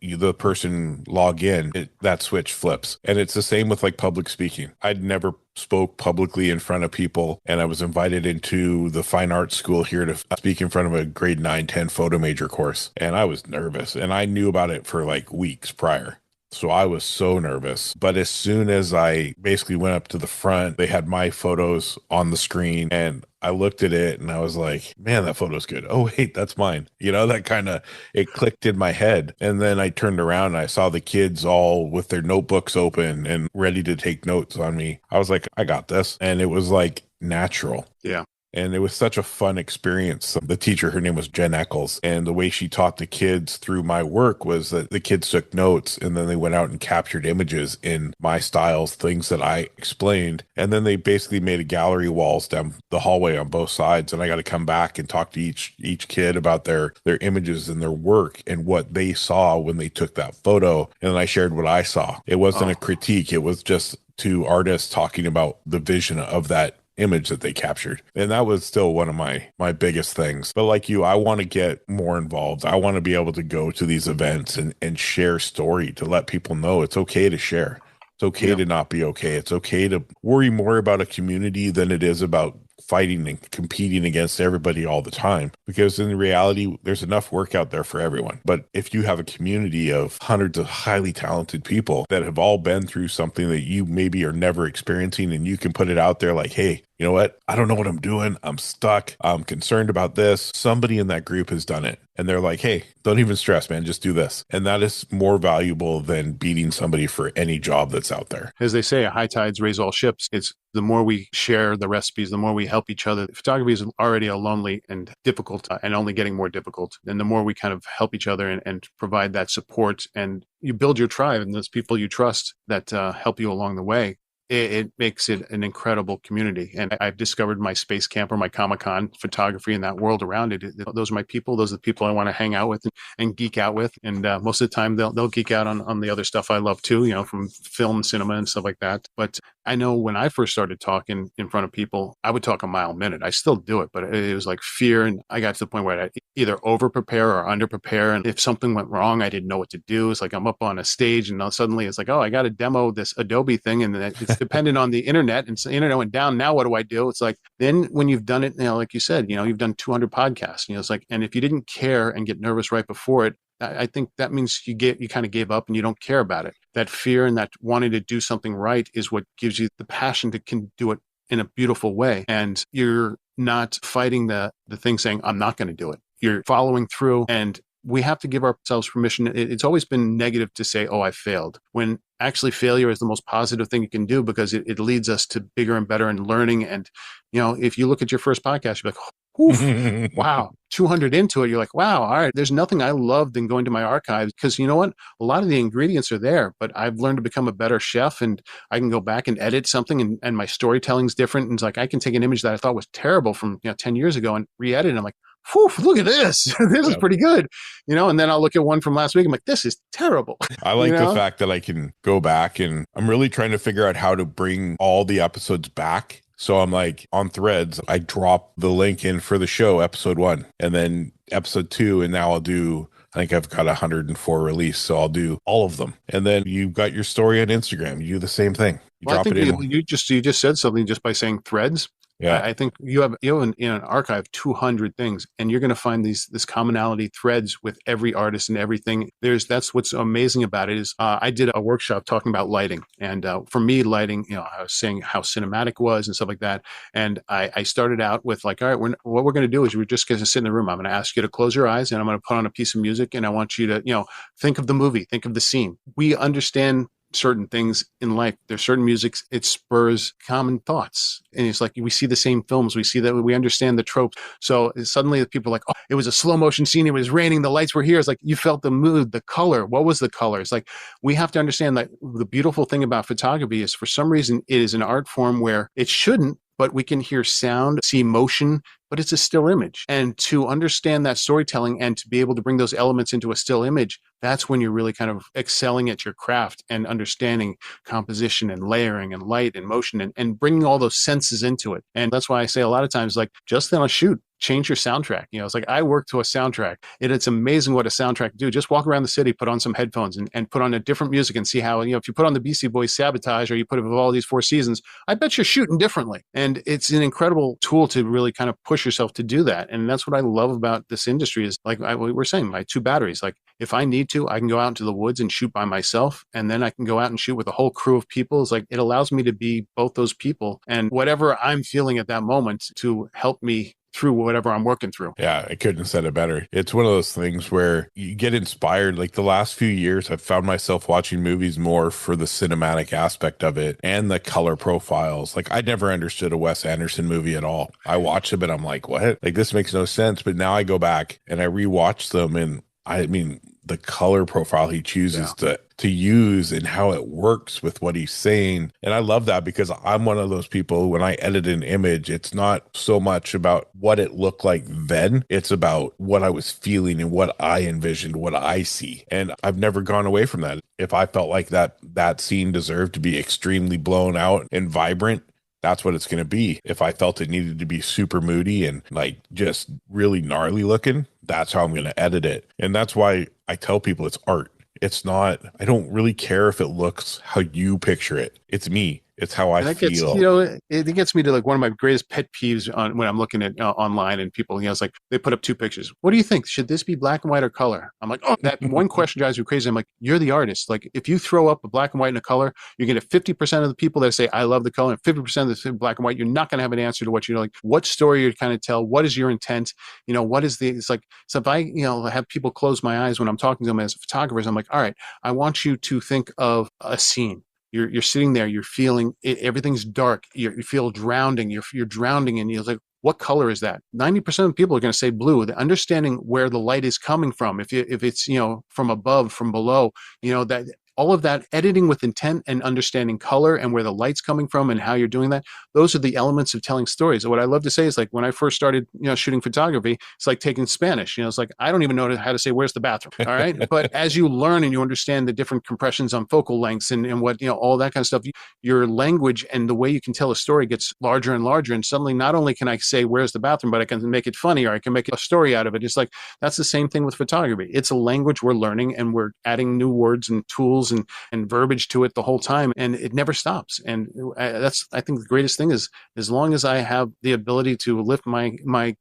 the person log in, that switch flips. And it's the same with like public speaking. I'd never spoke publicly in front of people, and I was invited into the fine arts school here to speak in front of a grade 9-10 photo major course. And I was nervous, and I knew about it for like weeks prior. So I was so nervous. But as soon as I basically went up to the front, they had my photos on the screen, and I looked at it and I was like, man, that photo's good. Oh, wait, that's mine. That kind of, it clicked in my head. And then I turned around and I saw the kids all with their notebooks open and ready to take notes on me. I was like, I got this. And it was like natural. Yeah. And it was such a fun experience. The teacher, her name was Jen Eccles. And the way she taught the kids through my work was that the kids took notes, and then they went out and captured images in my styles, things that I explained. And then they basically made a gallery walls down the hallway on both sides. And I got to come back and talk to each kid about their images and their work and what they saw when they took that photo. And then I shared what I saw. It wasn't a critique. It was just two artists talking about the vision of that image that they captured. And that was still one of my biggest things. But like you, I want to get more involved. I want to be able to go to these events and share story, to let people know it's okay to share. It's okay to not be okay. It's okay to worry more about a community than it is about fighting and competing against everybody all the time, because in reality, there's enough work out there for everyone. But if you have a community of hundreds of highly talented people that have all been through something that you maybe are never experiencing, and you can put it out there like, hey, you know what? I don't know what I'm doing. I'm stuck. I'm concerned about this. Somebody in that group has done it. And they're like, hey, don't even stress, man. Just do this. And that is more valuable than beating somebody for any job that's out there. As they say, high tides raise all ships. It's the more we share the recipes, the more we help each other. Photography is already a lonely and difficult, and only getting more difficult. And the more we kind of help each other and provide that support, and you build your tribe and those people you trust that help you along the way, it makes it an incredible community. And I've discovered my Space Camp or my Comic-Con photography and that world around it. Those are my people. Those are the people I want to hang out with and geek out with. And most of the time they'll geek out on the other stuff I love too, from film, cinema and stuff like that. But I know when I first started talking in front of people, I would talk a mile a minute. I still do it, but it was like fear. And I got to the point where I either over prepare or under prepare. And if something went wrong, I didn't know what to do. It's like I'm up on a stage and suddenly it's like, oh, I got to demo this Adobe thing. And it's dependent on the internet, and so the internet went down. Now what do I do? It's like, then when you've done it, like you said, you've done 200 podcasts, it's like, and if you didn't care and get nervous right before it, I think that means you kind of gave up and you don't care about it. That fear and that wanting to do something right is what gives you the passion to can do it in a beautiful way. And you're not fighting the thing saying, I'm not going to do it. You're following through, and we have to give ourselves permission. It's always been negative to say, oh, I failed, when actually failure is the most positive thing you can do, because it leads us to bigger and better and learning. And, if you look at your first podcast, you're like, oof, wow, 200 into it. You're like, wow, all right, there's nothing I love than going to my archives, because you know what? A lot of the ingredients are there, but I've learned to become a better chef, and I can go back and edit something, and my storytelling's different. And it's like, I can take an image that I thought was terrible from 10 years ago and re-edit it. And I'm like, whew, look at this. This is pretty good. And then I'll look at one from last week. I'm like, this is terrible. I like the fact that I can go back, and I'm really trying to figure out how to bring all the episodes back. So I'm like, on Threads, I drop the link in for the show, episode 1, and then episode 2. And now I'll do, I think I've got 104 released. So I'll do all of them. And then you've got your story on Instagram. You do the same thing. Well, I think you just said something just by saying Threads. Yeah, I think you have in an archive 200 things, and you're going to find this commonality threads with every artist and everything. That's what's amazing about it. Is I did a workshop talking about lighting, and for me, lighting, I was saying how cinematic it was and stuff like that. And I started out with like, all right, what we're going to do is we're just going to sit in the room. I'm going to ask you to close your eyes, and I'm going to put on a piece of music, and I want you to think of the movie, think of the scene. We understand certain things in life. There's certain musics, it spurs common thoughts. And it's like we see the same films, we see that, we understand the tropes. So suddenly the people are like, oh, it was a slow motion scene, it was raining, the lights were here. It's like you felt the mood, the color. What was the color? It's like we have to understand that the beautiful thing about photography is for some reason it is an art form where it shouldn't, but we can hear sound, see motion, but it's a still image. And to understand that storytelling and to be able to bring those elements into a still image, that's when you're really kind of excelling at your craft and understanding composition and layering and light and motion and bringing all those senses into it. And that's why I say a lot of times, like, just on a shoot, change your soundtrack. It's like I work to a soundtrack, and it's amazing what a soundtrack can do. Just walk around the city, put on some headphones and put on a different music and see how, if you put on the Beastie Boys Sabotage or you put Vivaldi's Four Seasons, I bet you're shooting differently. And it's an incredible tool to really kind of push yourself to do that. And that's what I love about this industry is like we were saying, my 2 batteries. Like if I need to, I can go out into the woods and shoot by myself. And then I can go out and shoot with a whole crew of people. It's like, it allows me to be both those people and whatever I'm feeling at that moment to help me through whatever I'm working through. Yeah, I couldn't have said it better. It's one of those things where you get inspired. Like the last few years, I've found myself watching movies more for the cinematic aspect of it and the color profiles. Like I never understood a Wes Anderson movie at all. I watched them and I'm like, what? Like this makes no sense. But now I go back and I rewatch them, and I mean, the color profile he chooses to use and how it works with what he's saying. And I love that because I'm one of those people, when I edit an image, it's not so much about what it looked like then. It's about what I was feeling and what I envisioned, what I see. And I've never gone away from that. If I felt like that scene deserved to be extremely blown out and vibrant, that's what it's going to be. If I felt it needed to be super moody and like just really gnarly looking, that's how I'm going to edit it. And that's why I tell people it's art. It's not, I don't really care if it looks how you picture it. It's me. It's how I feel. It gets me to like one of my greatest pet peeves when I'm looking at online and people, it's like they put up 2 pictures. What do you think? Should this be black and white or color? I'm like, oh, that one question drives me crazy. I'm like, you're the artist. Like if you throw up a black and white and a color, you're going to 50% of the people that say, I love the color, and 50% of the black and white. You're not going to have an answer to what you're like, what story you're trying to tell. What is your intent? What is it's like, so if I, have people close my eyes when I'm talking to them as photographers, I'm like, all right, I want you to think of a scene. You're sitting there, you're feeling it, everything's dark. You feel drowning. You're drowning, and you're like, what color is that? 90% of people are going to say blue. The understanding where the light is coming from, if it's from above, from below, that all of that editing with intent and understanding color and where the light's coming from and how you're doing that, those are the elements of telling stories. And what I love to say is like when I first started, shooting photography, it's like taking Spanish. It's like, I don't even know how to say, where's the bathroom? All right. But as you learn and you understand the different compressions on focal lengths and what, all that kind of stuff, your language and the way you can tell a story gets larger and larger. And suddenly not only can I say, where's the bathroom, but I can make it funny or I can make a story out of it. It's like, that's the same thing with photography. It's a language we're learning and we're adding new words and tools and verbiage to it the whole time, and it never stops. And that's, I think, the greatest thing is as long as I have the ability to lift my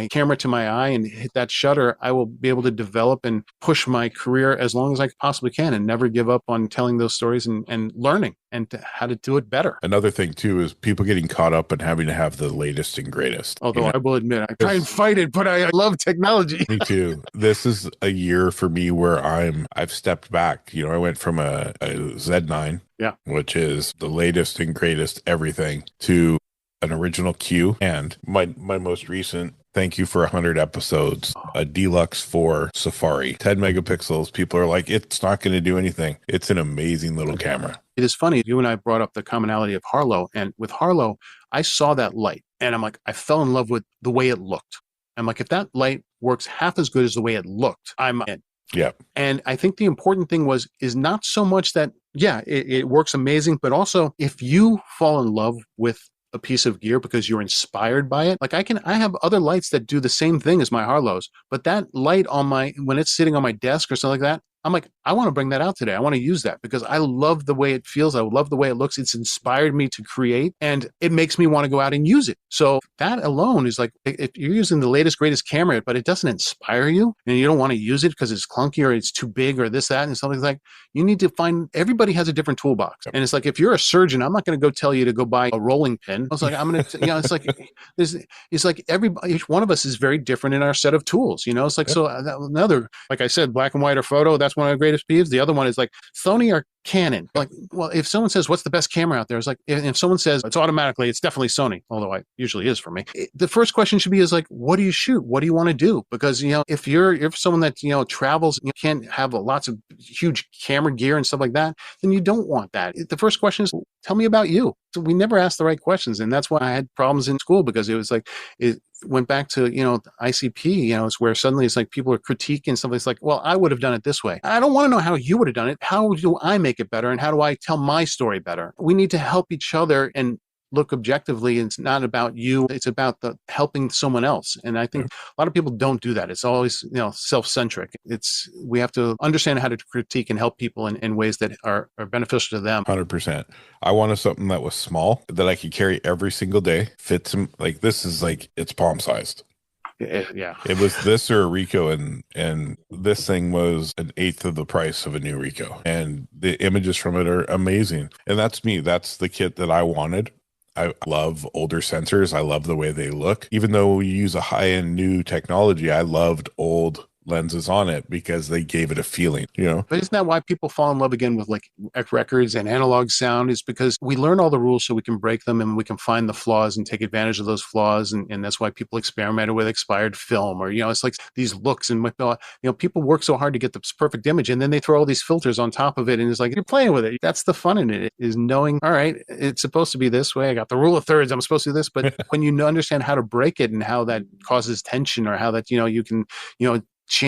camera to my eye and hit that shutter, I will be able to develop and push my career as long as I possibly can and never give up on telling those stories and learning and how to do it better. Another thing too is people getting caught up and having to have the latest and greatest. Although I will admit, I try and fight it, but I love technology. Me too. This is a year for me where I've stepped back. I went from a Z9, which is the latest and greatest everything, to an original Q, and my most recent, thank you for 100 episodes, a deluxe for Safari, 10 megapixels. People are like, it's not going to do anything. It's an amazing little camera. It is funny. You and I brought up the commonality of Harlow, and with Harlow, I saw that light and I'm like, I fell in love with the way it looked. I'm like, if that light works half as good as the way it looked, I'm in. Yeah. And I think the important thing is not so much that, it works amazing, but also if you fall in love with a piece of gear because you're inspired by it. Like I have other lights that do the same thing as my Harlows, but that light when it's sitting on my desk or something like that, I'm like, I want to bring that out today. I want to use that because I love the way it feels. I love the way it looks. It's inspired me to create and it makes me want to go out and use it. So that alone is like, if you're using the latest, greatest camera, but it doesn't inspire you and you don't want to use it because it's clunky or it's too big or this, that, and something like that, you need to everybody has a different toolbox. And it's like, if you're a surgeon, I'm not going to go tell you to go buy a rolling pin. I was like, I'm going to, it's like, it's like each one of us is very different in our set of tools, It's like, so another, like I said, black and white or photo, that's That's one of the greatest peeves. The other one is like Sony or Canon. Like, well, if someone says, what's the best camera out there? It's like, if someone says it's definitely Sony, although it usually is for me. The first question should be is like, what do you shoot? What do you want to do? Because, if someone that, travels, you can't have lots of huge camera gear and stuff like that, then you don't want that. The first question is, tell me about you. So we never ask the right questions. And that's why I had problems in school, because it was like, it went back to, ICP, it's where suddenly it's like people are critiquing something. It's like, well, I would have done it this way. I don't want to know how you would have done it. How do I make it better? And how do I tell my story better? We need to help each other and look objectively. It's not about you. It's about helping someone else. And I think a lot of people don't do that. It's always, self-centric. We have to understand how to critique and help people in ways that are beneficial to them. 100%. I wanted something that was small, that I could carry every single day, fits them. Like, this is like, it's palm sized. Yeah. It was this or a Ricoh, and this thing was an eighth of the price of a new Ricoh. And the images from it are amazing. And that's me. That's the kit that I wanted. I love older sensors. I love the way they look. Even though we use a high-end new technology, I loved old lenses on it because they gave it a feeling, But isn't that why people fall in love again with like records and analog sound? Is because we learn all the rules so we can break them and we can find the flaws and take advantage of those flaws. And that's why people experimented with expired film, or, it's like these looks and, people work so hard to get the perfect image, and then they throw all these filters on top of it. And it's like, you're playing with it. That's the fun in it, is knowing, all right, it's supposed to be this way. I got the rule of thirds. I'm supposed to do this. But when you understand how to break it and how that causes tension, or how that, you can,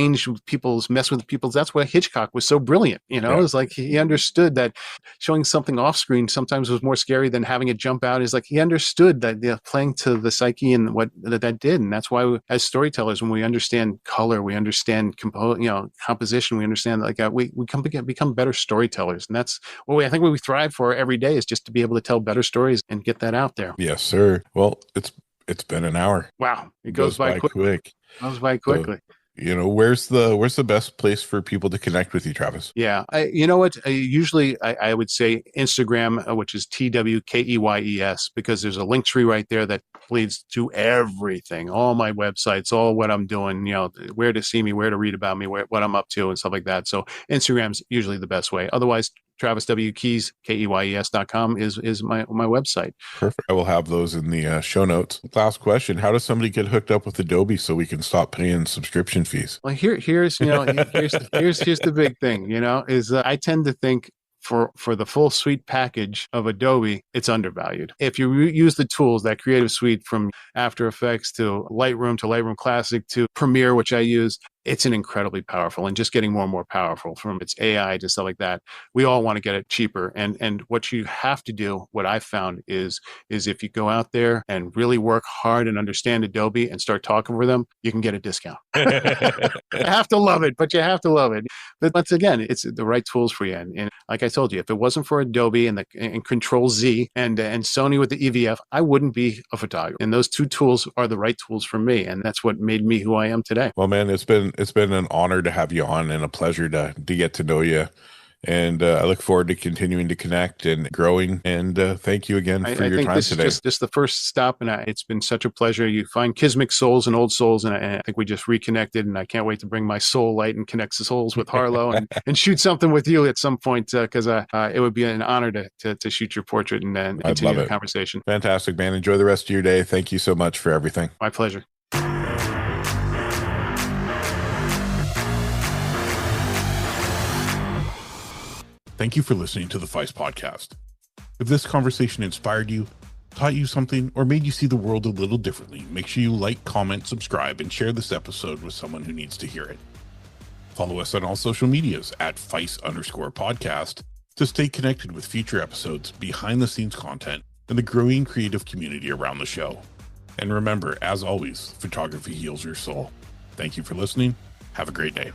mess with people's. That's why Hitchcock was so brilliant. It's like he understood that showing something off screen sometimes was more scary than having it jump out. Is like he understood that playing to the psyche and what that did. And that's why as storytellers, when we understand color, we understand composition, we understand we become better storytellers. And that's what I think we thrive for every day, is just to be able to tell better stories and get that out there. Yes, sir. Well, it's been an hour. Wow. It goes by quick. Goes by quickly. So, where's the best place for people to connect with you, Travis? Yeah. Usually I would say Instagram, which is TWKEYES, because there's a link tree right there that leads to everything, all my websites, all what I'm doing, where to see me, where to read about me, what I'm up to and stuff like that. So Instagram's usually the best way. Otherwise, Travis W. Keys, KEYES.com is my website. Perfect. I will have those in the show notes. Last question. How does somebody get hooked up with Adobe so we can stop paying subscription fees? Well, here's the big thing, is I tend to think for the full suite package of Adobe, it's undervalued. If you use the tools, that creative suite from After Effects to Lightroom Classic to Premiere, which I use, it's an incredibly powerful, and just getting more and more powerful from its AI to stuff like that. We all want to get it cheaper. And what you have to do, what I've found is if you go out there and really work hard and understand Adobe and start talking with them, you can get a discount. You have to love it, but you have to love it. But once again, it's the right tools for you. And like I told you, if it wasn't for Adobe and Control Z and Sony with the EVF, I wouldn't be a photographer. And those two tools are the right tools for me. And that's what made me who I am today. Well, man, it's been an honor to have you on, and a pleasure to get to know you. And I look forward to continuing to connect and growing. And thank you again for your time today. This is just the first stop, and it's been such a pleasure. You find Kismic souls and old souls, and I think we just reconnected. And I can't wait to bring my soul light and connect the souls with Harlow and shoot something with you at some point, because it would be an honor to shoot your portrait and continue the conversation. Fantastic, man. Enjoy the rest of your day. Thank you so much for everything. My pleasure. Thank you for listening to the Feist Podcast. If this conversation inspired you, taught you something, or made you see the world a little differently, make sure you like, comment, subscribe, and share this episode with someone who needs to hear it. Follow us on all social medias at Feist_podcast to stay connected with future episodes, behind-the-scenes content, and the growing creative community around the show. And remember, as always, photography heals your soul. Thank you for listening. Have a great day.